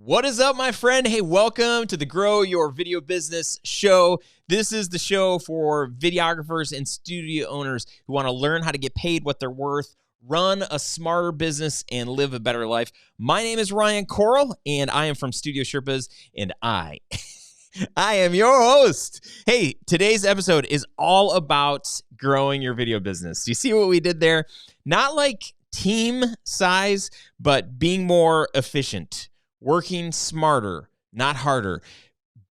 What is up, my friend? Hey, welcome to the Grow Your Video Business show. This is the show for videographers and studio owners who want to learn how to get paid what they're worth, run a smarter business, and live a better life. My name is Ryan Coral, and I am from Studio Sherpas, and I am your host. Hey, today's episode is all about growing your video business. Do you see what we did there? Not like team size, but being more efficient. Working smarter, not harder.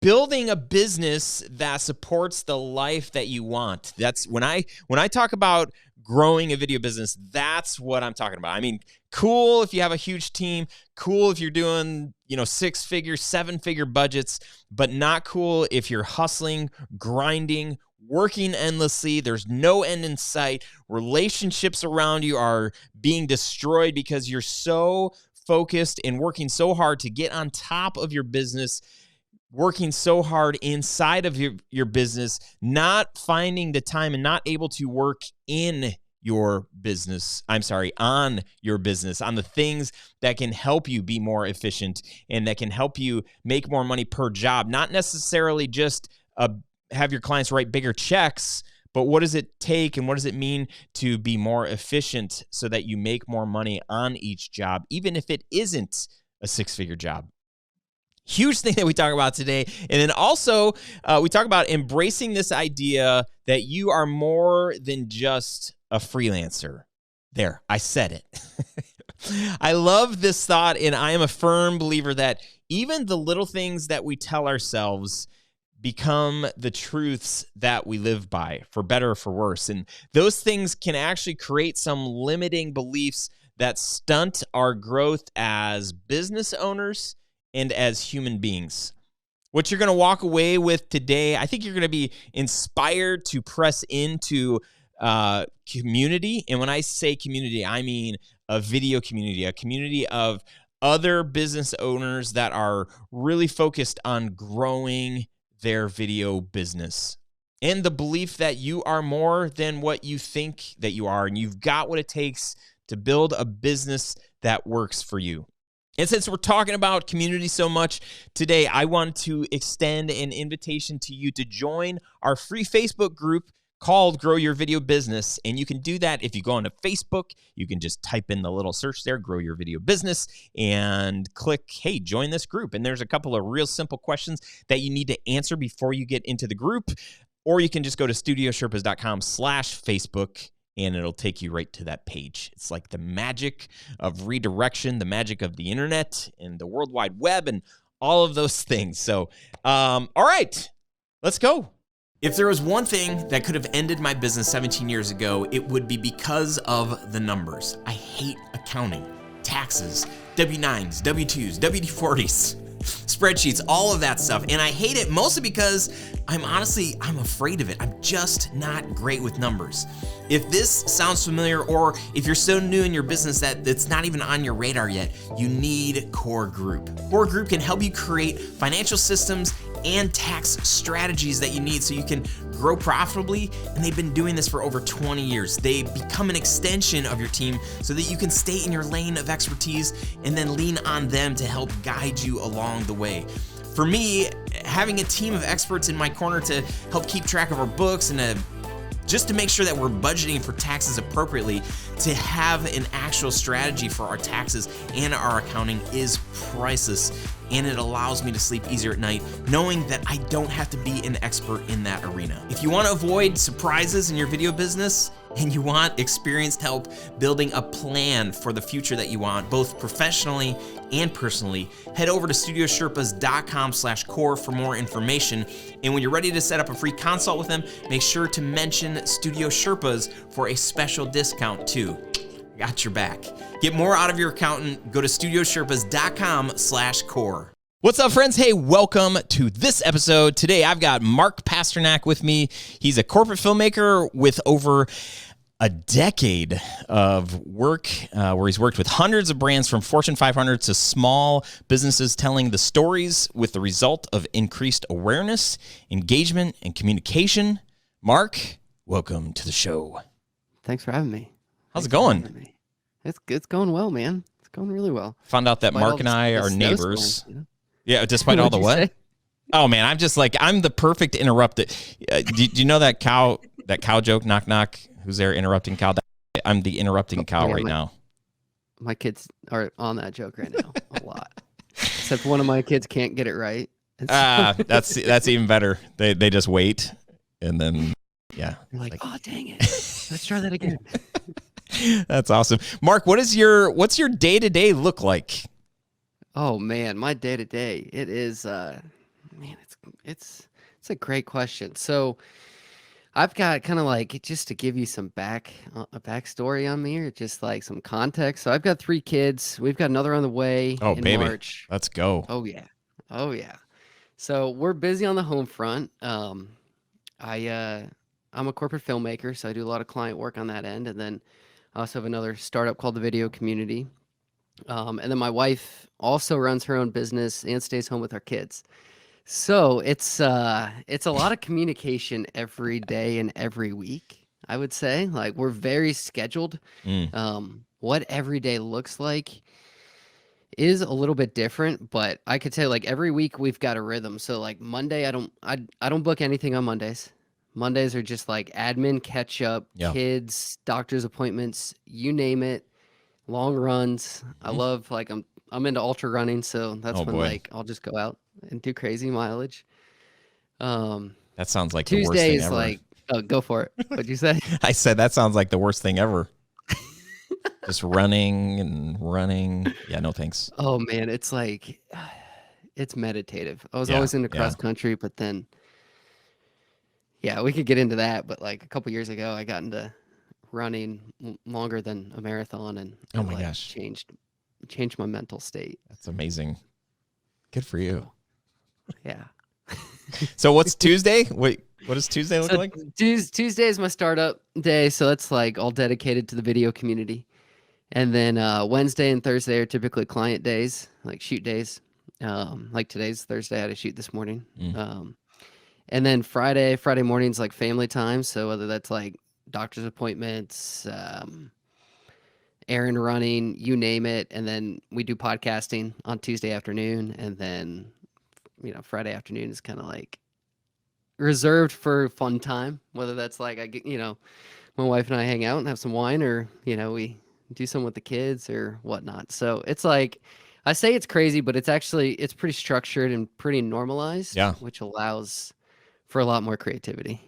Building a business that supports the life that you want. That's when I talk about growing a video business, that's what I'm talking about. I mean, cool if you have a huge team, cool if you're doing, 6-figure, 7-figure budgets, but not cool if you're hustling, grinding, working endlessly. There's no end in sight. Relationships around you are being destroyed because you're so focused and working so hard to get on top of your business, working so hard inside of your business, not finding the time and not able to work on your business, on the things that can help you be more efficient and that can help you make more money per job, not necessarily just have your clients write bigger checks, but what does it take and what does it mean to be more efficient so that you make more money on each job, even if it isn't a 6-figure job? Huge thing that we talk about today. And then also we talk about embracing this idea that you are more than just a freelancer. There, I said it. I love this thought, and I am a firm believer that even the little things that we tell ourselves become the truths that we live by, for better or for worse. And those things can actually create some limiting beliefs that stunt our growth as business owners and as human beings. What you're going to walk away with today, I think you're going to be inspired to press into community. And when I say community, I mean a video community, a community of other business owners that are really focused on growing their video business, and the belief that you are more than what you think that you are, and you've got what it takes to build a business that works for you. And since we're talking about community so much today, I want to extend an invitation to you to join our free Facebook group called Grow Your Video Business. And you can do that if you go onto Facebook. You can just type in the little search there, Grow Your Video Business, and click, hey, join this group. And there's a couple of real simple questions that you need to answer before you get into the group. Or you can just go to studiosherpas.com/Facebook, and it'll take you right to that page. It's like the magic of redirection, the magic of the internet and the World Wide Web and all of those things. So, all right, let's go. If there was one thing that could have ended my business 17 years ago, it would be because of the numbers. I hate accounting, taxes, W-9s, W-2s, WD-40s, spreadsheets, all of that stuff. And I hate it mostly because I'm afraid of it. I'm just not great with numbers. If this sounds familiar, or if you're so new in your business that it's not even on your radar yet, you need Core Group. Core Group can help you create financial systems and tax strategies that you need so you can grow profitably, and they've been doing this for over 20 years. They become an extension of your team so that you can stay in your lane of expertise and then lean on them to help guide you along the way. For me, having a team of experts in my corner to help keep track of our books and just to make sure that we're budgeting for taxes appropriately, to have an actual strategy for our taxes and our accounting is priceless. And it allows me to sleep easier at night, knowing that I don't have to be an expert in that arena. If you want to avoid surprises in your video business, and you want experienced help building a plan for the future that you want, both professionally and personally, head over to studiosherpas.com/core for more information. And when you're ready to set up a free consult with them, make sure to mention Studio Sherpas for a special discount too. Got your back. Get more out of your accountant. Go to studiosherpas.com/core. What's up, friends? Hey, welcome to this episode. Today, I've got Mark Pasternack with me. He's a corporate filmmaker with over a decade of work where he's worked with hundreds of brands from Fortune 500 to small businesses, telling the stories with the result of increased awareness, engagement, and communication. Mark, welcome to the show. Thanks for having me. How's it going? It's going well, man. It's going really well. Found out that Despite all Mark and I the are snowstorms, neighbors. Yeah, despite all What'd the you what? say? Oh man, I'm just like, I'm the perfect interrupter. Do you know that cow joke? Knock knock. Who's there interrupting cow? I'm the interrupting cow yeah, right now. My kids are on that joke right now a lot. Except one of my kids can't get it right. That's even better. They just wait, and then yeah, You're like, oh dang it, let's try that again. That's awesome, Mark. What's your day-to-day look like? Oh man, my day to day, it is man, it's a great question. So I've got kind of like, just to give you some a backstory on me, or just like some context. So I've got 3 kids. We've got another on the way Oh in baby, March. let's go. Oh yeah. Oh yeah. So we're busy on the home front. I I'm a corporate filmmaker, so I do a lot of client work on that end, and then I also have another startup called the Video Community. And then my wife also runs her own business and stays home with our kids. So it's a lot of communication every day and every week, I would say. Like, we're very scheduled. Mm. What every day looks like is a little bit different, but I could say like every week we've got a rhythm. So like Monday, I don't book anything on Mondays. Mondays are just like admin, catch up, Yeah. kids, doctor's appointments, you name it, long runs. I love, like, I'm into ultra running, so that's Oh when boy, like I'll just go out and do crazy mileage. Um that sounds like the worst Tuesday thing is ever. like, oh, go for it. What'd you say? I said that sounds like the worst thing ever. Just running and running. Yeah, no thanks. Oh man, it's like it's meditative. I was Yeah, always into yeah. cross country, but then yeah, we could get into that, but like a couple years ago I got into running longer than a marathon, and Oh it my like gosh, changed my mental state. that's amazing. Good for you. So, yeah. So what's Tuesday? What does Tuesday look So like? Tuesday is my startup day, so that's like all dedicated to the video community. And then Wednesday and Thursday are typically client days, like shoot days. Like today's Thursday, I had a shoot this morning. Mm. And then Friday morning's like family time. So whether that's like doctor's appointments, errand running, you name it. And then we do podcasting on Tuesday afternoon. And then, Friday afternoon is kind of like reserved for fun time. Whether that's like, my wife and I hang out and have some wine, or, we do something with the kids or whatnot. So it's like, I say it's crazy, but it's pretty structured and pretty normalized, Yeah. which allows for a lot more creativity.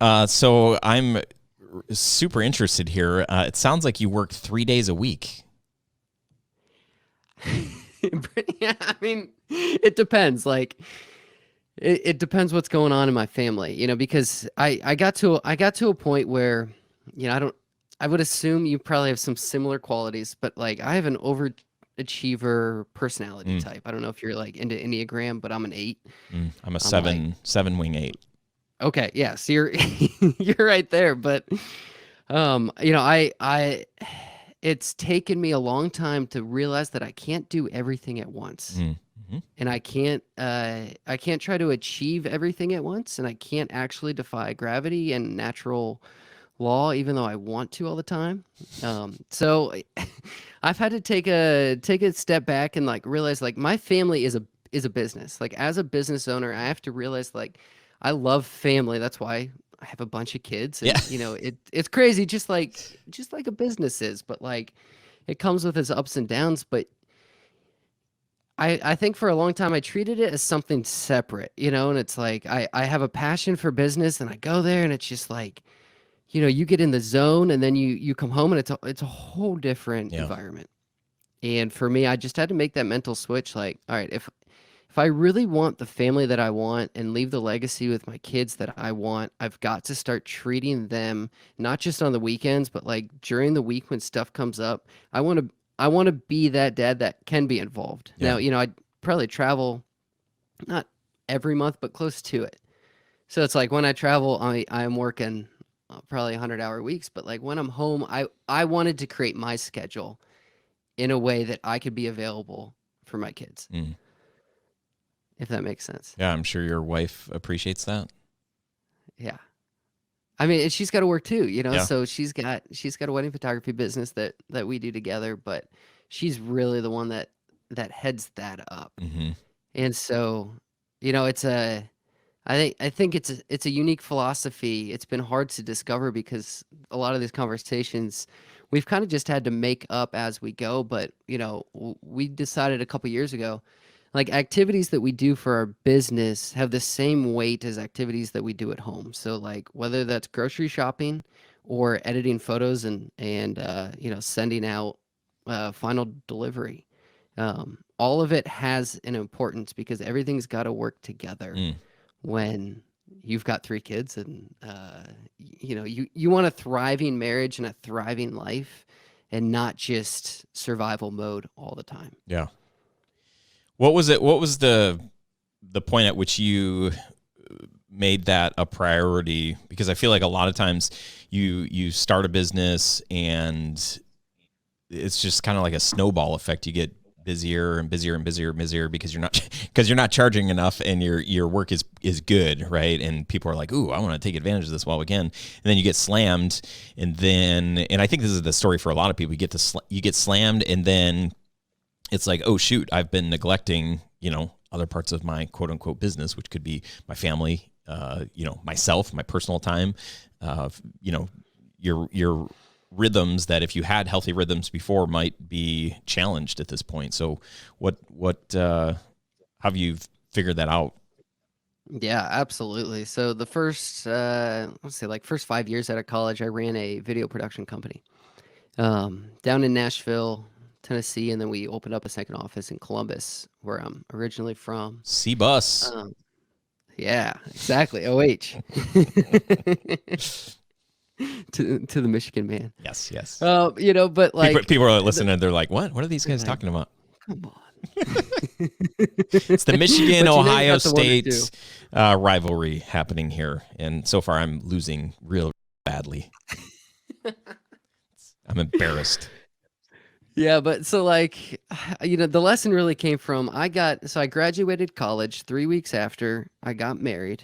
So I'm super interested here. It sounds like you work 3 days a week. Yeah, I mean, it depends. Like, it depends what's going on in my family, because I got to a point where, I would assume you probably have some similar qualities, but like I have an overachiever personality type. I don't know if you're like into Enneagram, but I'm an 8. I'm a seven wing 8. Okay, yeah, so you're you're right there, but I it's taken me a long time to realize that I can't do everything at once. Mm-hmm. And I can't try to achieve everything at once, and I can't actually defy gravity and natural law, even though I want to all the time. So I've had to take a step back and like realize like my family is a business. Like, as a business owner, I have to realize like I love family. That's why I have a bunch of kids, and Yeah. it's crazy, just like a business is, but like it comes with its ups and downs. But I think for a long time I treated it as something separate, and it's like I have a passion for business, and I go there, and it's just like, you get in the zone, and then you come home, and it's a whole different Yeah. environment. And for me, I just had to make that mental switch. Like, all right, if I really want the family that I want and leave the legacy with my kids that I want, I've got to start treating them not just on the weekends, but like during the week when stuff comes up. I want to be that dad that can be involved. Yeah. Now, I'd probably travel not every month, but close to it. So it's like when I travel, I'm working probably 100-hour weeks, but like when I'm home, I wanted to create my schedule in a way that I could be available for my kids, Mm. if that makes sense. Yeah, I'm sure your wife appreciates that. Yeah. I mean, and she's got to work too, you know. Yeah. So she's got a wedding photography business that we do together, but she's really the one that heads that up. Hmm. And so, it's I think it's a unique philosophy. It's been hard to discover because a lot of these conversations we've kind of just had to make up as we go. But we decided a couple years ago, like activities that we do for our business have the same weight as activities that we do at home. So like whether that's grocery shopping or editing photos and sending out final delivery, all of it has an importance because everything's got to work together Mm. when you've got 3 kids and you want a thriving marriage and a thriving life and not just survival mode all the time. Yeah. What was it? What was the point at which you made that a priority? Because I feel like a lot of times you start a business and it's just kind of like a snowball effect. You get busier and busier and busier and busier because you're not charging enough and your work is good, right? And people are like, "Ooh, I want to take advantage of this while we can." And then you get slammed, and I think this is the story for a lot of people. You get slammed, and then it's like, "Oh shoot, I've been neglecting, other parts of my quote unquote business, which could be my family, myself, my personal time, your rhythms that if you had healthy rhythms before might be challenged at this point." So what have you figured that out? Yeah, absolutely. So the first, let's say, like first 5 years out of college, I ran a video production company down in Nashville, Tennessee, and then we opened up a second office in Columbus, where I'm originally from. C-bus. Um, yeah, exactly. OH to the Michigan man. Yes, yes. But like People are listening, they're like, what are these guys like, talking about? come on. It's the Michigan But Ohio that's the one to do. State rivalry happening here, and so far I'm losing real badly. I'm embarrassed. Yeah, but so like, the lesson really came from I graduated college 3 weeks after I got married.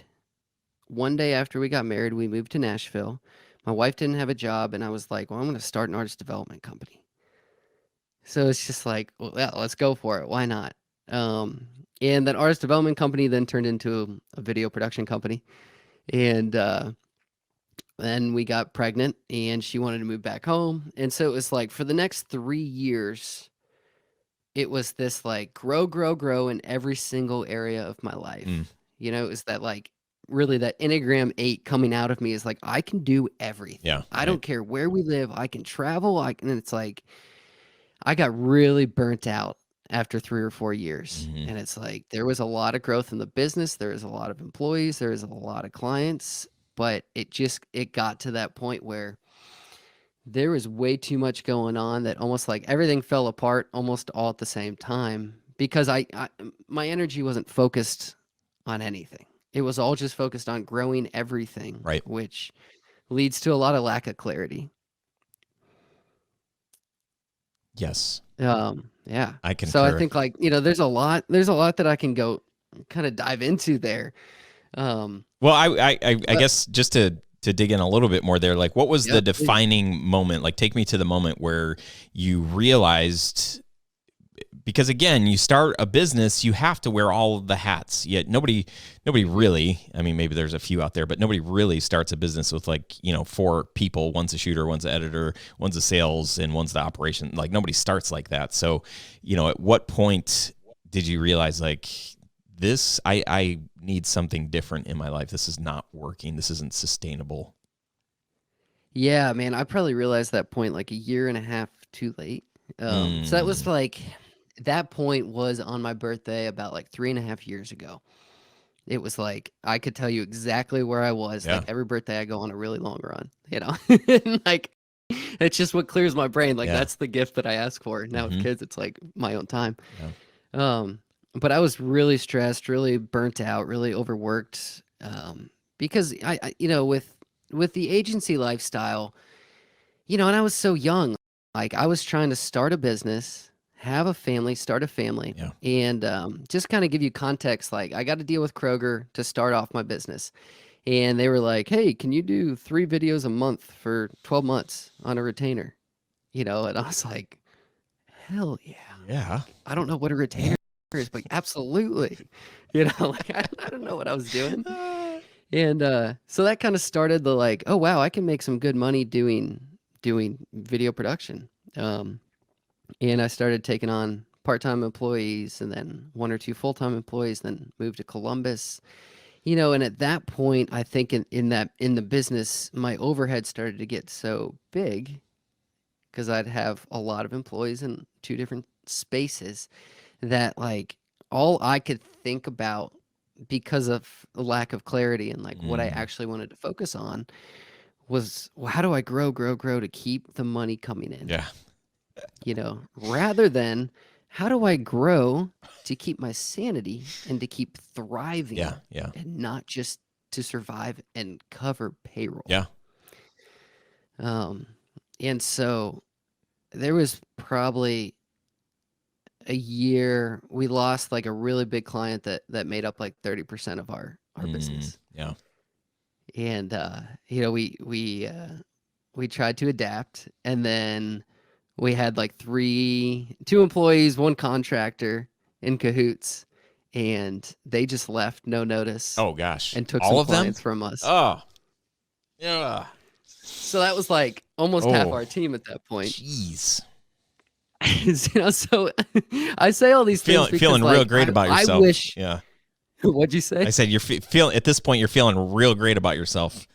One day after we got married, we moved to Nashville. My wife didn't have a job, and I was like, well, I'm going to start an artist development company. So it's just like, well, yeah, let's go for it. Why not? Um, and that artist development company then turned into a video production company. And then we got pregnant, and she wanted to move back home. And so it was like for the next 3 years, it was this like grow, grow, grow in every single area of my life. Mm. It was that like really that Enneagram 8 coming out of me is like, I can do everything. Yeah, I right. don't care where we live. I can travel. And it's like, I got really burnt out after 3 or 4 years. Mhm. And it's like, there was a lot of growth in the business. There was a lot of employees. There was a lot of clients, but it got to that point where there was way too much going on that almost like everything fell apart almost all at the same time because my energy wasn't focused on anything. It was all just focused on growing everything, Right. which leads to a lot of lack of clarity. Yes. Yeah. I So I concur. think like, there's a lot that I can go kind of dive into there. Well, I guess just to dig in a little bit more there, like what was the Please. defining moment? Like take me to the moment where you realized, because again, you start a business, you have to wear all of the hats. Yet nobody really, I mean, maybe there's a few out there, but nobody really starts a business with like, 4 people. One's a shooter, one's an editor, one's a sales, and one's the operation. Like nobody starts like that. So, at what point did you realize like this, I need something different in my life. This is not working. This isn't sustainable. Yeah, man, I probably realized that point like a year and a half too late. So that was like, that point was on my birthday about like 3.5 years ago. It was like, I could tell you exactly where I was. Yeah. Like every birthday I go on a really long run, And like, it's just what clears my brain. Like Yeah. that's the gift that I ask for. Now with kids, it's like my own time. Yeah. But I was really stressed, really burnt out, really overworked. Because I with the agency lifestyle, and I was so young. Like I was trying to start a business, have a family, start a family. Yeah. And just kind of give you context, like I got to deal with Kroger to start off my business. And they were like, "Hey, can you do 3 videos a month for 12 months on a retainer?" And I was like, "Hell yeah." Yeah. Like, I don't know what a retainer is, but absolutely. Like I don't know what I was doing. And so that kind of started the like, oh wow, I can make some good money doing video production. And I started taking on part-time employees and then 1 or 2 full-time employees, then moved to Columbus. And at that point, I think in the business, my overhead started to get so big because I'd have a lot of employees in 2 different spaces that like all I could think about because of a lack of clarity and like what I actually wanted to focus on was, well, how do I grow to keep the money coming in? Yeah. Rather than how do I grow to keep my sanity and to keep thriving Yeah. and not just to survive and cover payroll. Yeah. And so there was probably a year we lost like a really big client that made up like 30% of our business. Yeah. And we tried to adapt, and then we had like 2 employees, 1 contractor in cahoots, and they just left no notice Oh gosh. and took All some of them? clients from us. Oh. Yeah. So that was like almost half our team at that point. Jeez. So I say all these things because feeling like, real great about yourself. I wish. Yeah. What'd you say? I said you're feeling at this point. You're feeling real great about yourself.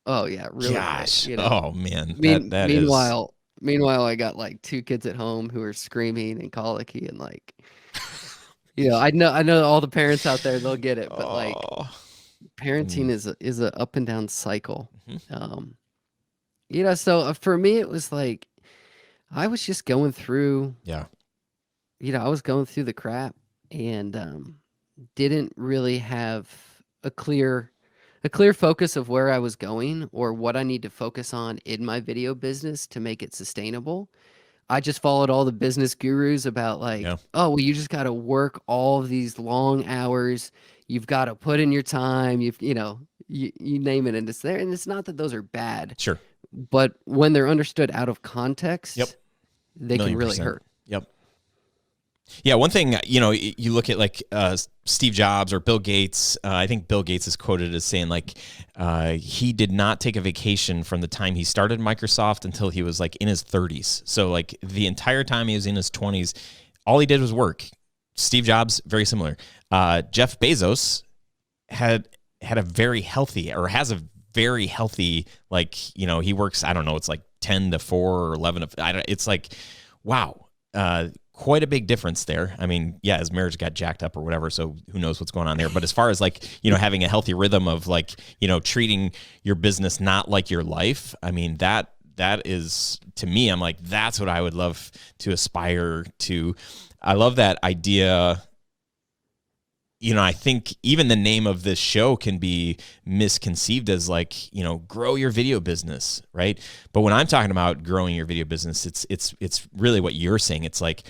Oh yeah, really. Gosh. Great, Oh man. Meanwhile, I got like 2 kids at home who are screaming and colicky and like, I know all the parents out there, they'll get it, but like parenting is a up and down cycle. So for me, it was like, I was just going through, I was going through the crap and didn't really have a clear focus of where I was going or what I need to focus on in my video business to make it sustainable. I just followed all the business gurus about like, oh, well, you just got to work all of these long hours. You've got to put in your time. You name it. And it's there. And it's not that those are bad. Sure. But when they're understood out of context, they can really hurt. Yep. Yeah, one thing, you look at like Steve Jobs or Bill Gates. I think Bill Gates is quoted as saying like he did not take a vacation from the time he started Microsoft until he was like in his 30s. So like the entire time he was in his 20s, all he did was work. Steve Jobs, very similar. Jeff Bezos had a very healthy or has a very healthy, like, he works, I don't know, it's like 10 to 4 or 11 to, it's like, wow. Quite a big difference there. I mean, yeah, his marriage got jacked up or whatever, so who knows what's going on there. But as far as like, having a healthy rhythm of like, treating your business not like your life, I mean, that is, to me, I'm like, that's what I would love to aspire to. I love that idea. I think even the name of this show can be misconceived as like, grow your video business, right? But when I'm talking about growing your video business, it's really what you're saying. It's like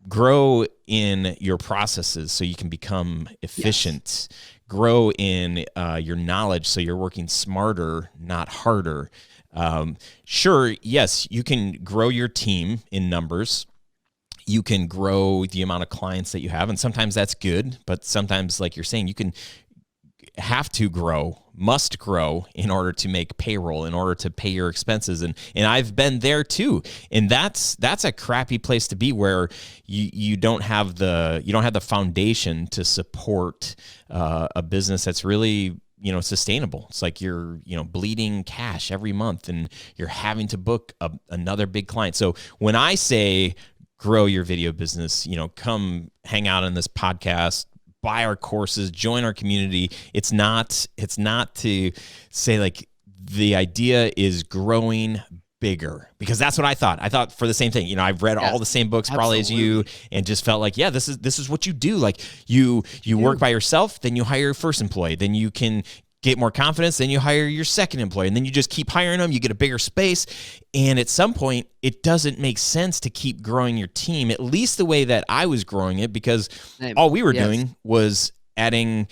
grow in your processes so you can become efficient. Yes. Grow in your knowledge so you're working smarter, not harder. Sure, yes, you can grow your team in numbers. You can grow the amount of clients that you have, and sometimes that's good, but sometimes, like you're saying, you must grow in order to make payroll, in order to pay your expenses, and I've been there too, and that's a crappy place to be where you don't have the foundation to support a business that's really sustainable. It's like you're bleeding cash every month, and you're having to book another big client. So when I say grow your video business, come hang out on this podcast, buy our courses, join our community. It's not to say like the idea is growing bigger, because that's what I thought. I thought for the same thing. I've read all the same books probably as you, and just felt like, this is what you do. Like you work by yourself, then you hire your first employee, then you can get more confidence, then you hire your second employee, and then you just keep hiring them. You get a bigger space, and at some point, it doesn't make sense to keep growing your team, at least the way that I was growing it, because all we were doing was adding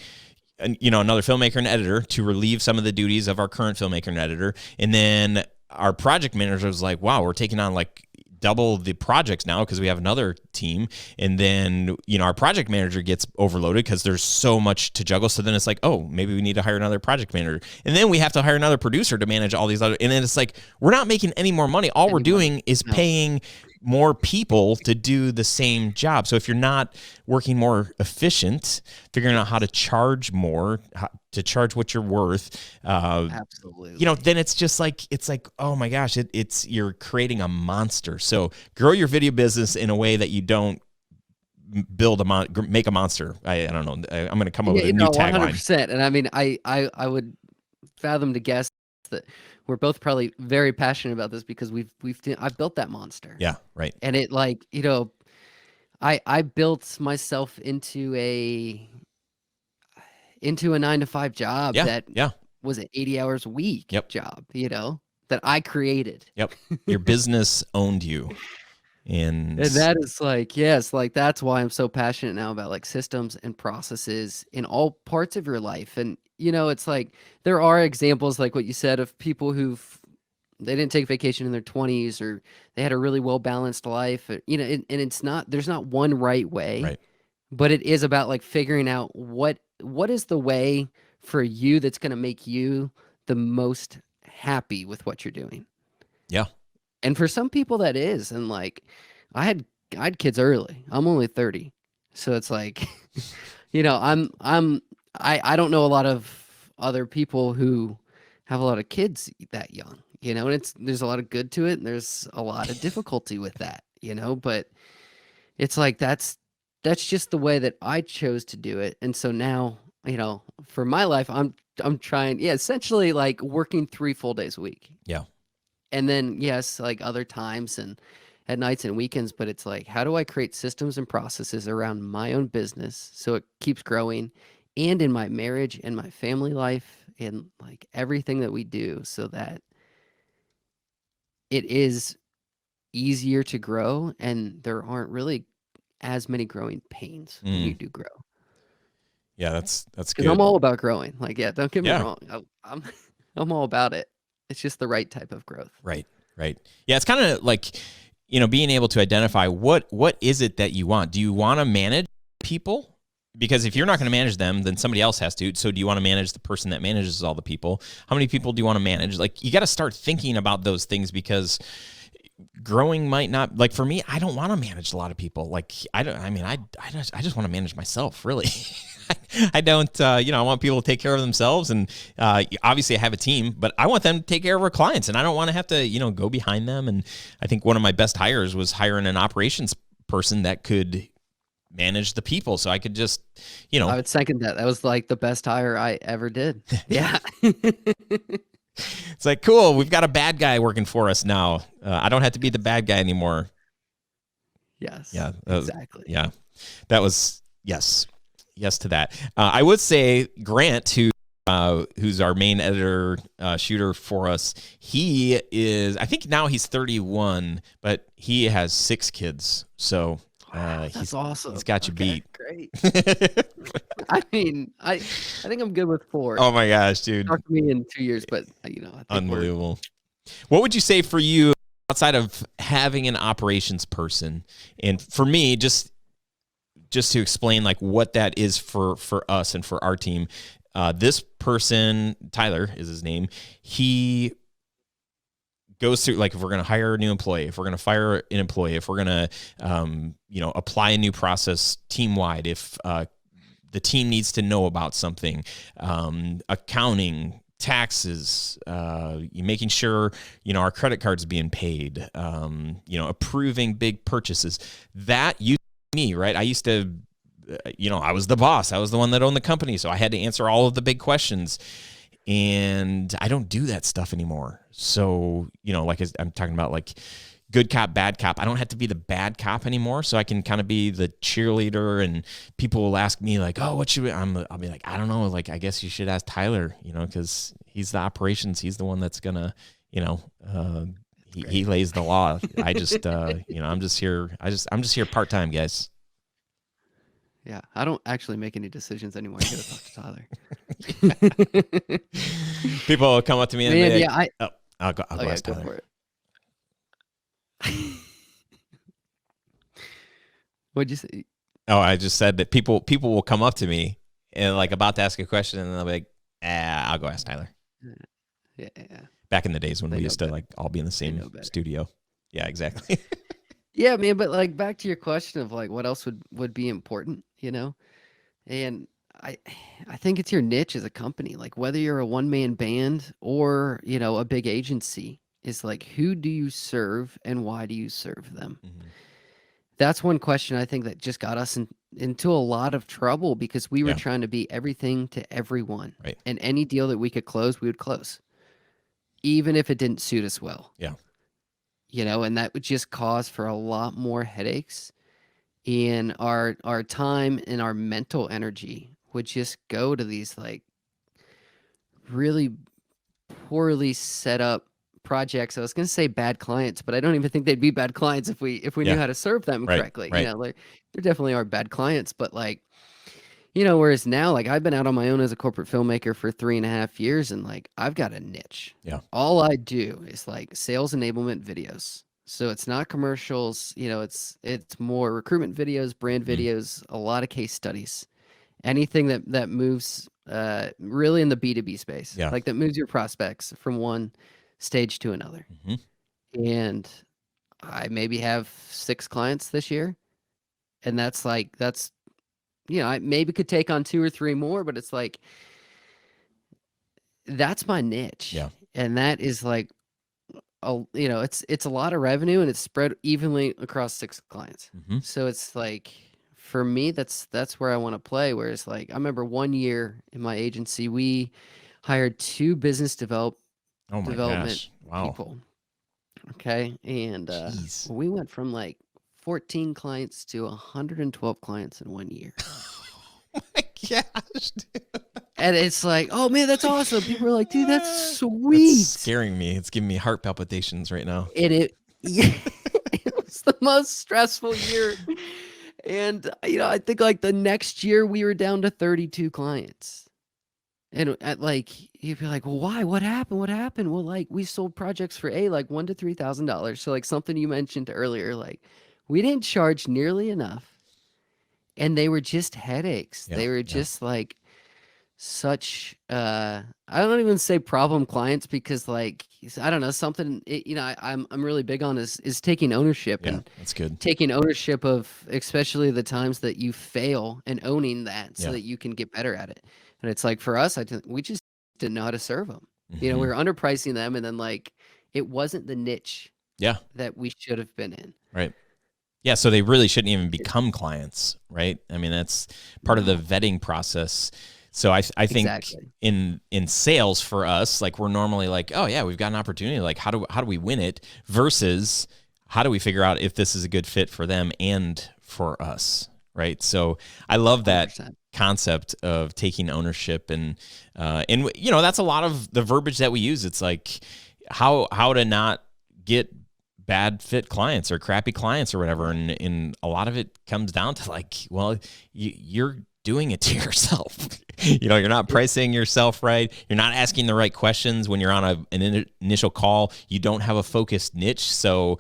another filmmaker and editor to relieve some of the duties of our current filmmaker and editor. And then our project manager was like, wow, we're taking on like double the projects now because we have another team. And then, our project manager gets overloaded because there's so much to juggle. So then it's like, oh, maybe we need to hire another project manager. And then we have to hire another producer to manage all these other, and then it's like, we're not making any more money. All we're doing is paying more people to do the same job. So if you're not working more efficient, figuring out how to charge more, to charge what you're worth, absolutely, then it's just like, oh my gosh, you're creating a monster. So grow your video business in a way that you don't make a monster. I don't know. I'm going to come up with a new tagline. 100%. And I mean, I would fathom to guess that we're both probably very passionate about this because I've built that monster. Yeah. Right. And it I built myself into a 9-to-5 job that was an 80 hours a week job, that I created. Yep. Your business owned you. And that is like, yes, like that's why I'm so passionate now about like systems and processes in all parts of your life. And, it's like, there are examples like what you said of people they didn't take vacation in their 20s, or they had a really well-balanced life, and there's not one right way, right. But it is about like figuring out what is the way for you that's going to make you the most happy with what you're doing. Yeah. And for some people that is, and like I had kids early. I'm only 30. So it's like, I don't know a lot of other people who have a lot of kids that young, and there's a lot of good to it, and there's a lot of difficulty with that, but it's like, that's just the way that I chose to do it. And so now, for my life, I'm trying, essentially like working 3 full days a week. Yeah. And then, yes, like other times and at nights and weekends, but it's like, how do I create systems and processes around my own business so it keeps growing, and in my marriage and my family life and like everything that we do, so that it is easier to grow and there aren't really as many growing pains when you do grow. Yeah, that's good. I'm all about growing. Like, don't get me wrong. I'm all about it. It's just the right type of growth. Right. Yeah, it's kind of like, being able to identify what is it that you want. Do you want to manage people? Because if you're not going to manage them, then somebody else has to. So do you want to manage the person that manages all the people? How many people do you want to manage? Like, you got to start thinking about those things, because growing might not, like for me, I don't want to manage a lot of people. Like, I just want to manage myself, really. I don't, I want people to take care of themselves, and obviously I have a team, but I want them to take care of our clients, and I don't want to have to, go behind them. And I think one of my best hires was hiring an operations person that could manage the people, so I could just, I would second that. That was like the best hire I ever did. Yeah. It's like, cool, we've got a bad guy working for us now. I don't have to be the bad guy anymore. Yes. Yeah. Exactly. Yeah. That was, yes to that. I would say Grant, who's our main editor, shooter for us, he is, I think now he's 31, but he has 6 kids. So that's awesome. He's got you beat. Great. I mean, I think I'm good with 4. Oh my gosh, dude. Talk to me in 2 years, but I think unbelievable. What would you say for you, outside of having an operations person, and for me, just to explain like what that is for us and for our team, this person, Tyler is his name, he goes through, like, if we're going to hire a new employee, if we're going to fire an employee, if we're going to, apply a new process team-wide, if the team needs to know about something, accounting, taxes, making sure, our credit card's being paid, approving big purchases. That used to be me, right? I used to, I was the boss. I was the one that owned the company, so I had to answer all of the big questions. And I don't do that stuff anymore. So, like I'm talking about, like, good cop, bad cop. I don't have to be the bad cop anymore. So I can kind of be the cheerleader, and people will ask me like, oh, what should I'll be like, I don't know. Like, I guess you should ask Tyler, because he's the operations. He's the one that's gonna, he lays the law. I just, I'm just here. I'm just here part-time, guys. Yeah. I don't actually make any decisions anymore. I gotta talk to Tyler. People will come up to me and be Man, like, yeah, "Oh, I'll go oh yeah, ask go Tyler." for it. What'd you say? Oh, I just said that people will come up to me and like about to ask a question, and they'll be like, I'll go ask Tyler." Yeah, yeah. Back in the days when They we know used to better. like all be in the They same know better. studio. Yeah, exactly. Yeah, man, but like back to your question of like what else would be important, you know? And I I think it's your niche as a company. Like whether you're a one-man band or, you know, a big agency, is like who do you serve and why do you serve them? Mhm. That's one question I think that just got us into a lot of trouble because we were Yeah, trying to be everything to everyone. right. And any deal that we could close, we would close, even if it didn't suit us well. Yeah. You know, and that would just cause for a lot more headaches, and our time and our mental energy would just go to these like really poorly set up projects. I was going to say bad clients, but I don't even think they'd be bad clients if we knew Yeah. how to serve them Right. correctly. You Right. know, like there definitely are bad clients, but like, you know, whereas now, like I've been out on my own as a corporate filmmaker for 3.5 years, and like I've got a niche. Yeah. All I do is like sales enablement videos. So it's not commercials, you know, it's more recruitment videos, brand Mhm. videos, a lot of case studies. Anything that moves really in the B2B space, Yeah. like that moves your prospects from one stage to another. Mhm. And I maybe have 6 clients this year, and that's you know, I maybe could take on 2 or 3 more, but it's like that's my niche. Yeah. And that is like you know, it's a lot of revenue and it's spread evenly across 6 clients. Mhm. So it's like for me that's where I want to play. Whereas like I remember 1 year in my agency, we hired 2 Oh my development gosh. Wow. people. Okay. And Jeez. we went from like 14 clients to 112 clients in 1 year. Oh my gosh, dude. And it's like, oh man, that's awesome. People are like, dude, that's That's sweet. scaring me. It's giving me heart palpitations right now. And it yeah, it was the most stressful year. And you know, I think like the next year we were down to 32 clients. And at like you'd be like, well, why? What happened? What happened? Well, like we sold projects for like $1,000 to $3,000. So like something you mentioned earlier, like we didn't charge nearly enough, and they were just headaches. Yeah. They were Yeah. just like such I don't even say problem clients because like I don't know something you know I'm really big on is taking ownership Yeah. and That's good. taking ownership of especially the times that you fail and owning that so Yeah. that you can get better at it. And it's like for us we just didn't know how to serve them. You know, we Mhm. were underpricing them, and then like it wasn't the niche Yeah. that we should have been in. Right. Yeah. So they really shouldn't even become clients, right? I mean, that's part of the No, vetting process. So I think exactly. in sales for us, like we're normally like, oh yeah, we've got an opportunity. Like how do we win it? Versus how do we figure out if this is a good fit for them and for us, right? So I love that 100%. concept of taking ownership and you know that's a lot of the verbiage that we use. It's like how to not get bad fit clients or crappy clients or whatever, and a lot of it comes down to like, well, you're doing it to yourself. You know, you're not It, pricing yourself right. You're not asking the right questions when you're on an initial call. You don't have a focused niche, so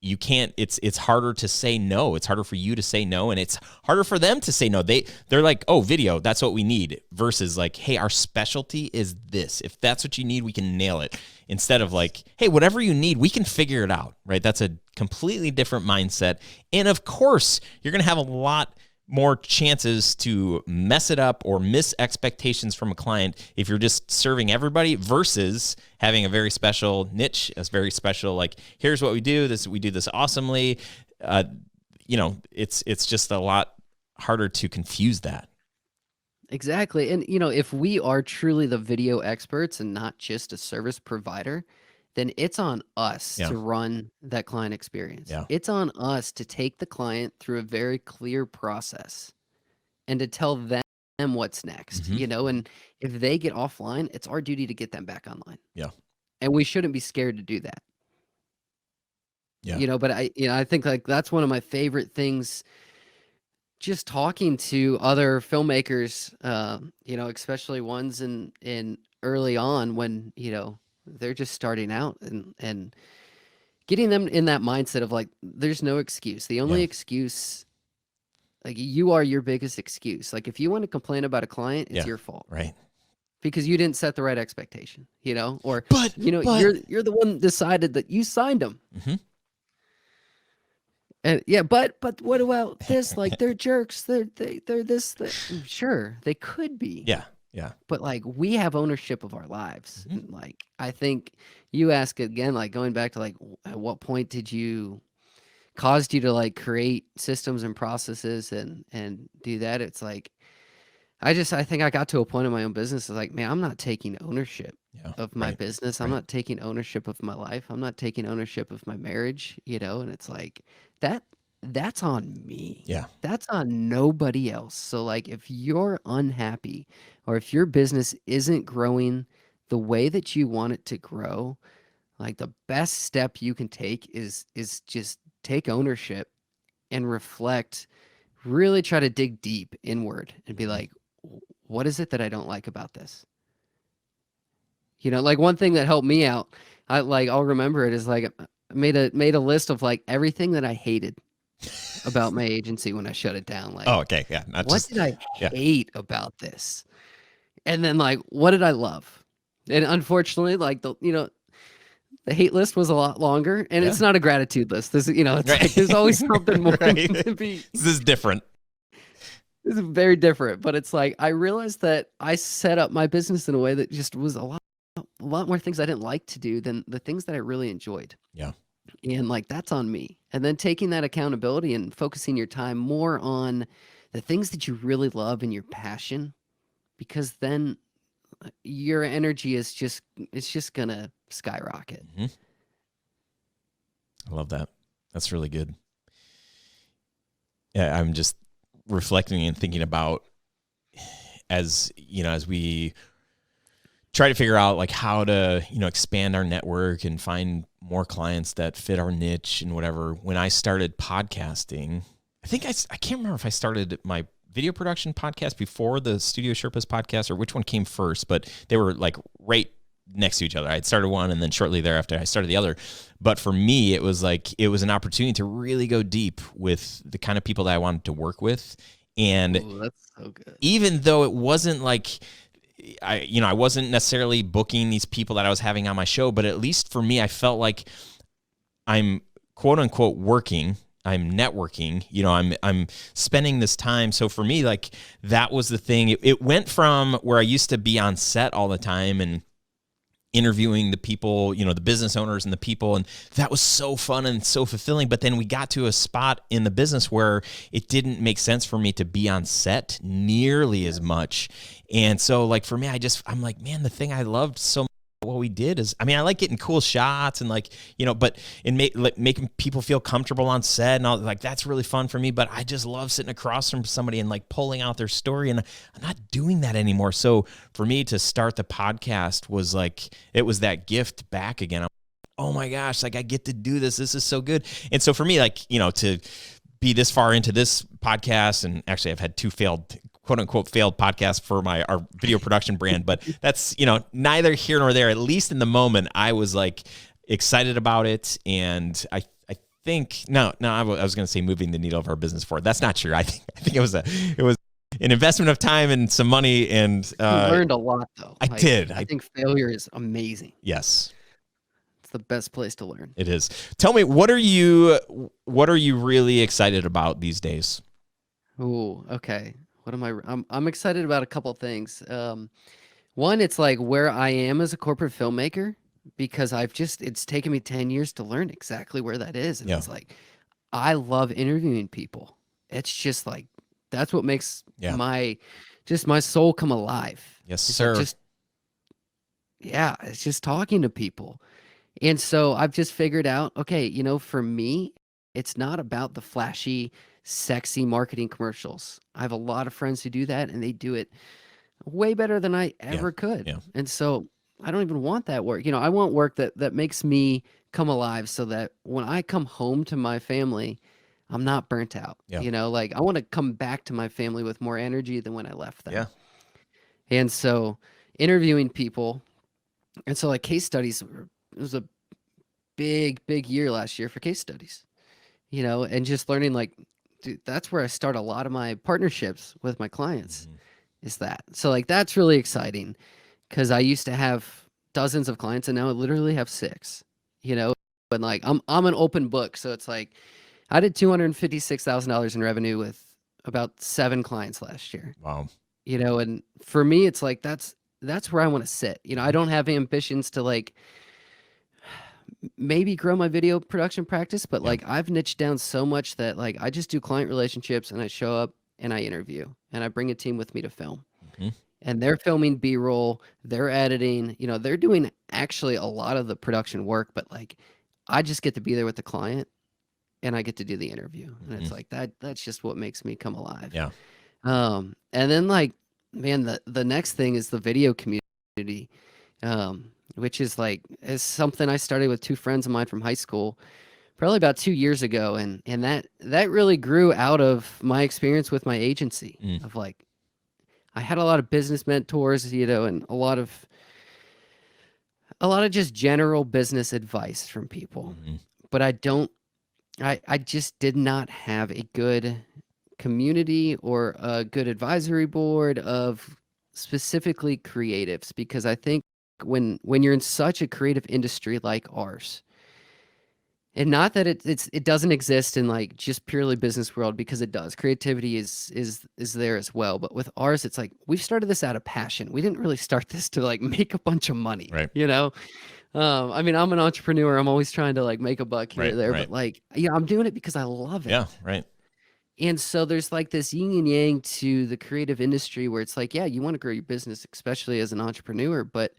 you can't. It's harder to say no. It's harder for you to say no, and it's harder for them to say no. They're like, oh, video, that's what we need. Versus like, hey, our specialty is this. If that's what you need, we can nail it. Instead of like, hey, whatever you need, we can figure it out. Right? That's a completely different mindset. And of course, you're gonna have a lot more chances to mess it up or miss expectations from a client if you're just serving everybody versus having a very special niche, a very special like here's what we do this awesomely. You know, it's just a lot harder to confuse that. Exactly. And, you know, if we are truly the video experts and not just a service provider, then it's on us Yeah, to run that client experience. yeah. It's on us to take the client through a very clear process and to tell them what's next, Hmm. you know, and if they get offline, it's our duty to get them back online. Yeah, And we shouldn't be scared to do that. yeah. You know, but I think like that's one of my favorite things just talking to other filmmakers, especially ones in early on when, they're just starting out and getting them in that mindset of like, there's no excuse. The only Yeah. excuse, like you are your biggest excuse. Like if you want to complain about a client, it's Yeah. your fault Right. because you didn't set the right expectation, or, But you're the one that decided that you signed them. Mhm. And yeah, but what about this? Like they're jerks. They're this. Sure, they could be. Yeah. Yeah. But like we have ownership of our lives. Mhm. And like I think you ask again, like going back to like at what point did you caused you to like create systems and processes and do that? It's like I think I got to a point in my own business is like, man, I'm not taking ownership Yeah. of my Right. business. I'm Right. not taking ownership of my life. I'm not taking ownership of my marriage, and it's like that that's on me. Yeah. That's on nobody else. So like if you're unhappy or if your business isn't growing the way that you want it to grow, like the best step you can take is just take ownership and reflect, really try to dig deep inward and be Mhm. like, what is it that I don't like about this? Like one thing that helped me out, I'll remember it is like I made a list of like everything that I hated about my agency when I shut it down. Oh, Like, okay. Yeah. Not what just. did I Yeah. hate about this? And then like, what did I love? And unfortunately, like the hate list was a lot longer, and it's Yeah. not a gratitude list. This, it's like there's always Right. something more Right. to be. This is different. This is very different, but it's like I realized that I set up my business in a way that just was a lot more things I didn't like to do than the things that I really enjoyed. Yeah. And like that's on me. And then taking that accountability and focusing your time more on the things that you really love and your passion, because then your energy is just it's just gonna skyrocket. Mhm. I love that. That's really good. Yeah. I'm just reflecting and thinking about as we try to figure out like how to expand our network and find more clients that fit our niche and whatever. When I started podcasting, I think I can't remember if I started my video production podcast before the Studio Sherpas podcast or which one came first, but they were like right next to each other. I had started one and then shortly thereafter I started the other. But for me, it was an opportunity to really go deep with the kind of people that I wanted to work with. And Oh, that's so good. even though it wasn't like I wasn't necessarily booking these people that I was having on my show, but at least for me, I felt like I'm quote unquote working. I'm networking, I'm spending this time. So for me, like that was the thing. It went from where I used to be on set all the time and interviewing the people, the business owners and the people. And that was so fun and so fulfilling. But then we got to a spot in the business where it didn't make sense for me to be on set nearly as much. And so like for me, I'm like, man, the thing I loved so much what we did is, I like getting cool shots and like, but making people feel comfortable on set and all, like that's really fun for me. But I just love sitting across from somebody and like pulling out their story, and I'm not doing that anymore. So for me to start the podcast was like, it was that gift back again. Oh my gosh, like I get to do this. This is so good. And so for me, like, to be this far into this podcast, and actually I've had two quote unquote failed podcasts for our video production brand, but that's, neither here nor there. At least in the moment, I was like excited about it. And I think, I was going to say moving the needle of our business forward. That's not true. I think it was an investment of time and some money. And You learned a lot though. I did. I think failure is amazing. Yes. It's the best place to learn. It is. Tell me, what are you really excited about these days? Oh, okay. What am I? I'm excited about a couple things. One, it's like where I am as a corporate filmmaker because it's taken me 10 years to learn exactly where that is. And Yeah. it's like, I love interviewing people. It's just like, that's what makes Yeah. my soul come alive. Yes, It's sir. it's just talking to people. And so I've just figured out, okay, for me, it's not about the flashy, sexy marketing commercials. I have a lot of friends who do that and they do it way better than I ever could. Yeah. And so I don't even want that work. I want work that makes me come alive so that when I come home to my family, I'm not burnt out. Yeah. Like I want to come back to my family with more energy than when I left Yeah. them. And so interviewing people, and so like case studies, it was a big year last year for case studies, and just learning like, dude, that's where I start a lot of my partnerships with my clients Mhm. is that. So like that's really exciting because I used to have dozens of clients and now I literally have six, you know, and like I'm an open book. So it's like I did $256,000 in revenue with about 7 clients last year, Wow. and for me it's like that's where I want to sit. I Mhm. don't have ambitions to like maybe grow my video production practice, but Yeah. like I've niched down so much that like I just do client relationships and I show up and I interview and I bring a team with me to film. Mhm. And they're filming B-roll, they're editing, they're doing actually a lot of the production work, but like I just get to be there with the client and I get to do the interview. And it's Mhm. like that's just what makes me come alive. Yeah. And then like man, the next thing is the video community. Which is something I started with 2 friends of mine from high school probably about 2 years ago, and that really grew out of my experience with my agency Mm. of like I had a lot of business mentors, and a lot of just general business advice from people. Mhm. But I just did not have a good community or a good advisory board of specifically creatives because I think when you're in such a creative industry like ours, and not that it doesn't exist in like just purely business world because it does. Creativity is there as well. But with ours, it's like we've started this out of passion. We didn't really start this to like make a bunch of money, Right. I mean, I'm an entrepreneur. I'm always trying to like make a buck here or Right. there, Right. but like, I'm doing it because I love Yeah. it. Right. And so there's like this yin and yang to the creative industry where it's like, yeah, you want to grow your business, especially as an entrepreneur, but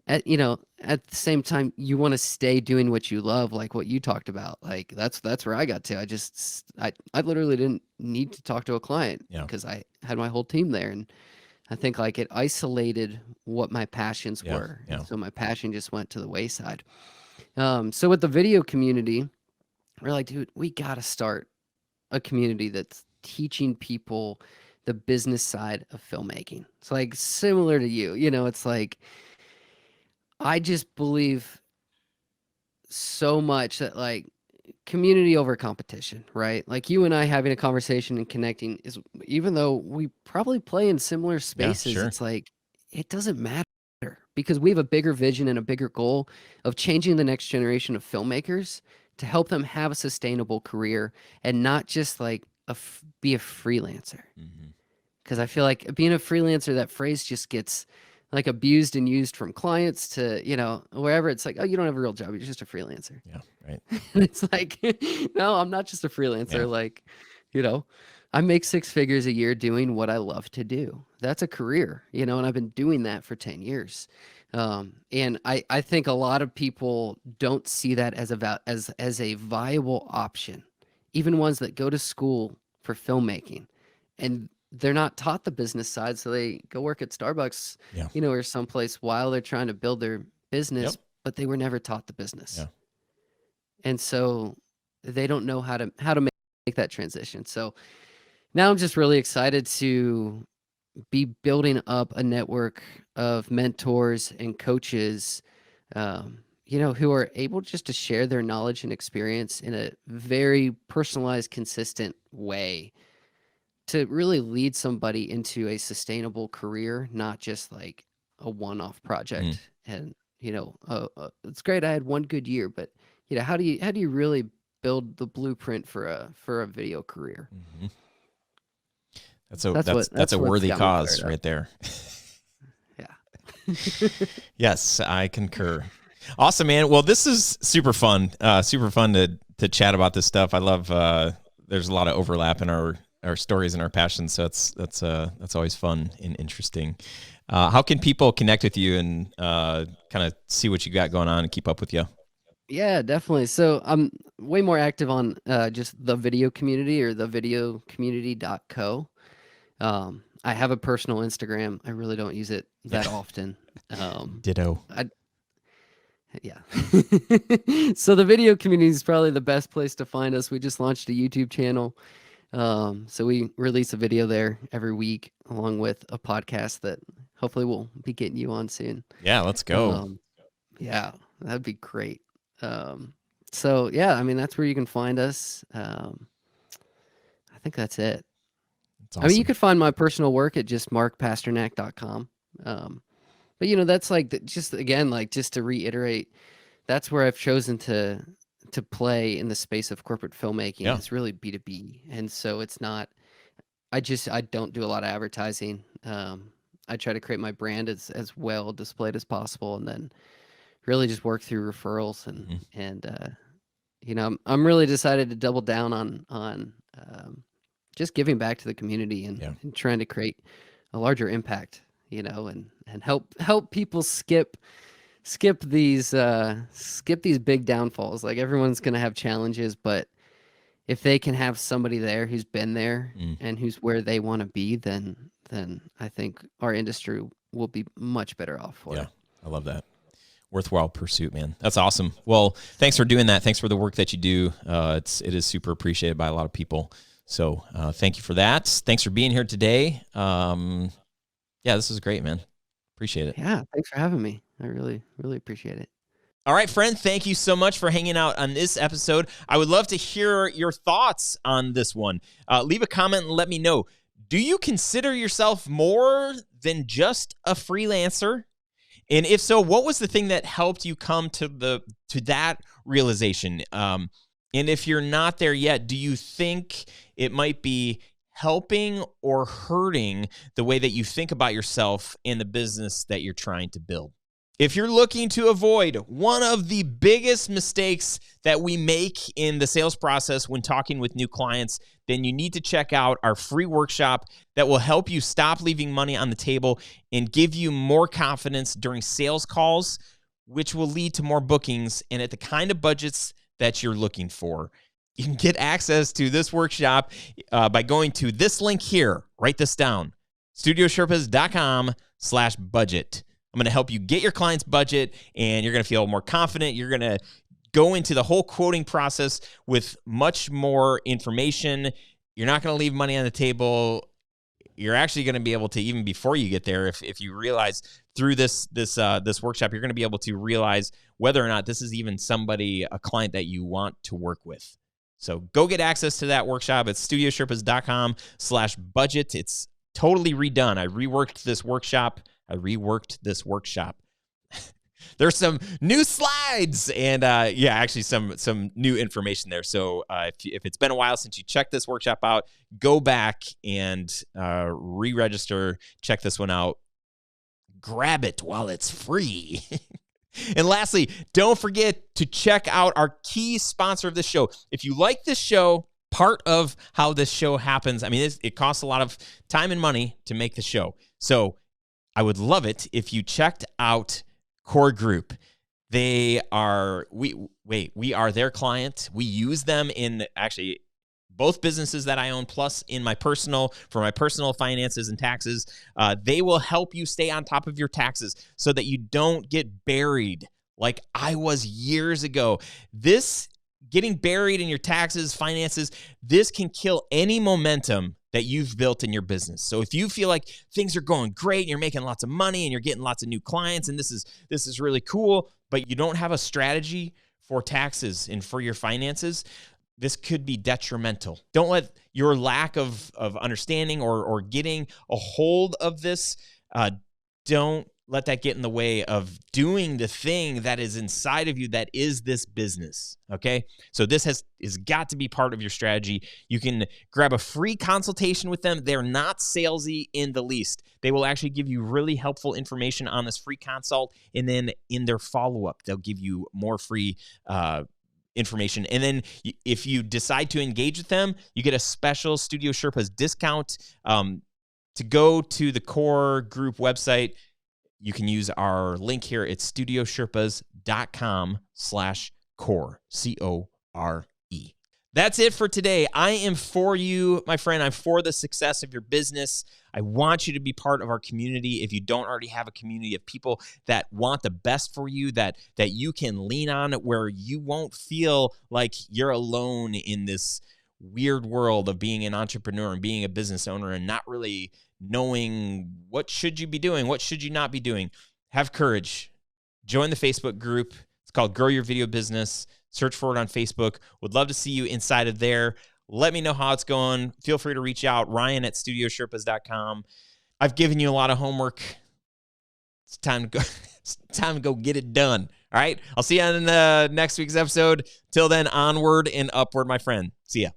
at the same time, you want to stay doing what you love, like what you talked about. Like that's where I got to. I literally didn't need to talk to a client Yeah. because I had my whole team there, and I think like it isolated what my passions Yeah. were, and Yeah. so my passion just went to the wayside. So with the video community, we're like, dude, we got to start a community that's teaching people the business side of filmmaking. It's like similar to you, it's like I just believe so much that like community over competition, right? Like you and I having a conversation and connecting is even though we probably play in similar Yeah. spaces, Sure. it's like it doesn't matter because we have a bigger vision and a bigger goal of changing the next generation of filmmakers to help them have a sustainable career and not just like be a freelancer. Mhm. Because I feel like being a freelancer, that phrase just gets like abused and used from clients to, wherever it's like, oh, you don't have a real job. You're just a freelancer. Yeah. Right. It's like, no, I'm not just a Yeah. freelancer. Like, you know, I make 6 figures a year doing what I love to do. That's a career, and I've been doing that for 10 years. And I think a lot of people don't see that as a viable option, even ones that go to school for filmmaking. And they're not taught the business side, so they go work at Starbucks, Yeah. or someplace while they're trying to build their business, Yep. but they were never taught the business. Yeah. And so they don't know how to make that transition. So now I'm just really excited to be building up a network of mentors and coaches, who are able just to share their knowledge and experience in a very personalized, consistent way to really lead somebody into a sustainable career, not just like a one-off Mm. project. And it's great. I had one good year, but how do you really build the blueprint for a video career? Mhm. That's a That's what that's that's a what's worthy got me cause fired up. right there. Yeah. Yes, I concur. Awesome, man. Well, this is super fun. Super fun to chat about this stuff. I love. There's a lot of overlap in our stories and our passions, so that's always fun and interesting. How can people connect with you and kind of see what you got going on and keep up with you? Yeah, definitely. So I'm way more active on just the video community or the videocommunity.co. I have a personal Instagram. I really don't use it Yeah. that often. Ditto. I Yeah. So the video community is probably the best place to find us. We just launched a YouTube channel. So we release a video there every week, along with a podcast that hopefully we'll be getting you on soon. Yeah, let's go. Um, yeah, that'd be great. So yeah, I mean, that's where you can find us. I think that's it. It's I mean, you awesome. could find my personal work at just markpasternack.com. But that's like just again, like just to reiterate, that's where I've chosen to play in the space of corporate filmmaking. Yeah. It's really B2B, and so it's not. I don't do a lot of advertising. I try to create my brand as well displayed as possible, and then really just work through referrals I'm really decided to double down on just giving back to the community and trying to create a larger impact, and help people skip these big downfalls. Like everyone's going to have challenges, but if they can have somebody there who's been there and who's where they want to be, then I think our industry will be much better off for it. I love that. Worthwhile pursuit, man. That's awesome. Well, thanks for doing that. Thanks for the work that you do. It is super appreciated by a lot of people. So thank you for that. Thanks for being here today. This is great, man. Appreciate it. Yeah, thanks for having me. I really, really appreciate it. All right, friend, thank you so much for hanging out on this episode. I would love to hear your thoughts on this one. Leave a comment and let me know. Do you consider yourself more than just a freelancer? And if so, what was the thing that helped you come to that realization? And if you're not there yet, do you think it might be helping or hurting the way that you think about yourself in the business that you're trying to build? If you're looking to avoid one of the biggest mistakes that we make in the sales process when talking with new clients, then you need to check out our free workshop that will help you stop leaving money on the table and give you more confidence during sales calls, which will lead to more bookings and at the kind of budgets that you're looking for. You can get access to this workshop by going to this link here. Write this down, studiosherpas.com/budget. I'm going to help you get your client's budget, and you're going to feel more confident. You're going to go into the whole quoting process with much more information. You're not going to leave money on the table. You're actually going to be able to, even before you get there, if you realize through this workshop, you're going to be able to realize whether or not this is even a client that you want to work with. So go get access to that workshop. It's studiosherpas.com/budget. It's totally redone. I reworked this workshop. There's some new slides and actually some new information there. So if it's been a while since you checked this workshop out, go back and re-register. Check this one out. Grab it while it's free. And lastly, don't forget to check out our key sponsor of this show. If you like this show, part of how this show happens, I mean, it costs a lot of time and money to make the show. So I would love it if you checked out Core Group. We are their client. We use them in actually both businesses that I own, plus in for my personal finances and taxes. They will help you stay on top of your taxes so that you don't get buried like I was years ago. This getting buried in your taxes, finances, this can kill any momentum that you've built in your business. So if you feel like things are going great and you're making lots of money and you're getting lots of new clients and this is really cool, but you don't have a strategy for taxes and for your finances, this could be detrimental. Don't let your lack of understanding or getting a hold of this, don't let that get in the way of doing the thing that is inside of you that is this business, okay? So this has got to be part of your strategy. You can grab a free consultation with them. They're not salesy in the least. They will actually give you really helpful information on this free consult, and then in their follow-up, they'll give you more free information. And then if you decide to engage with them, you get a special Studio Sherpas discount. To go to the Core Group website, you can use our link here. It's studiosherpas.com/core, CORE. That's it for today. I am for you, my friend. I'm for the success of your business. I want you to be part of our community. If you don't already have a community of people that want the best for you, that you can lean on, where you won't feel like you're alone in this weird world of being an entrepreneur and being a business owner and not really knowing what should you be doing, what should you not be doing. Have courage. Join the Facebook group. It's called Grow Your Video Business. Search for it on Facebook. Would love to see you inside of there. Let me know how it's going. Feel free to reach out, Ryan@studiosherpas.com. I've given you a lot of homework. It's time to go. It's time to go get it done. All right. I'll see you on next week's episode. Till then, onward and upward, my friend. See ya.